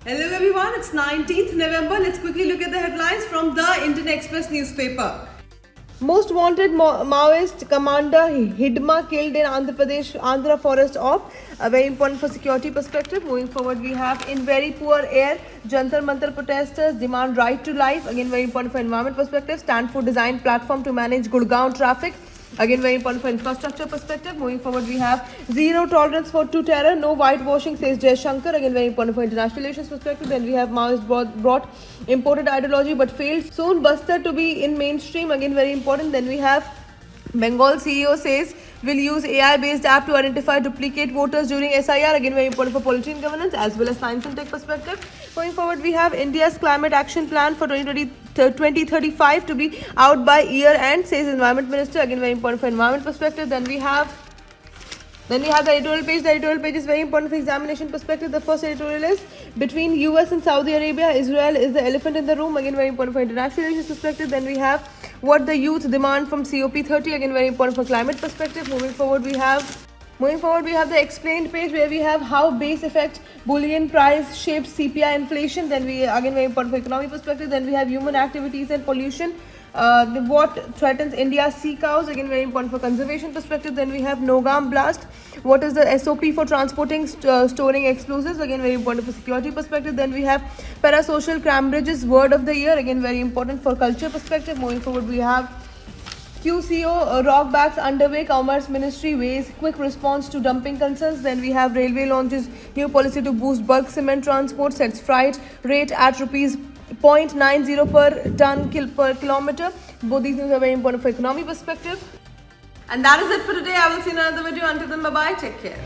Hello everyone, it's 19th November. Let's quickly look at the headlines from the Indian Express newspaper. Most wanted Maoist commander Hidma killed in Andhra forest off. Very important for security perspective. Moving forward, we have in very poor air, Jantar Mantar protesters demand right to life. Again, very important for environment perspective. Stanford design platform to manage Gurgaon traffic. Again, very important for infrastructure perspective. Moving forward, we have zero tolerance to terror, no whitewashing, says Jay Shankar. Again, very important for international relations perspective. Then we have Maoist brought imported ideology but failed. Soon Bastar to be in mainstream. Again, very important. Then we have Bengal CEO says will use AI-based app to identify duplicate voters during SIR. Again, very important for polity and governance as well as science and tech perspective. Going forward, we have India's climate action plan for 2035 to be out by year end, says Environment Minister. Again, very important for environment perspective. Then we have the editorial page. The editorial page is very important for examination perspective. The first editorial is between US and Saudi Arabia, Israel is the elephant in the room. Again, very important for international relations perspective. Then we have what the youth demand from COP30. Again, very important for climate perspective. Moving forward, we have the explained page where we have how base effect bullion price shaped CPI inflation. Then we again very important for economy perspective. Then we have human activities and pollution. What threatens India's sea cows. Again, very important for conservation perspective. Then we have Nogam blast. What is the SOP for transporting, storing explosives? Again, very important for security perspective. Then we have parasocial Cambridge's word of the year. Again, very important for culture perspective. Moving forward, we have QCO rock backs underway. Commerce Ministry weighs quick response to dumping concerns. Then we have railway launches new policy to boost bulk cement transport. Sets freight rate at rupees 0.90 per ton per kilometer. Both these news are very important for economy perspective. And that is it for today. I will see you in another video. Until then, bye bye. Take care.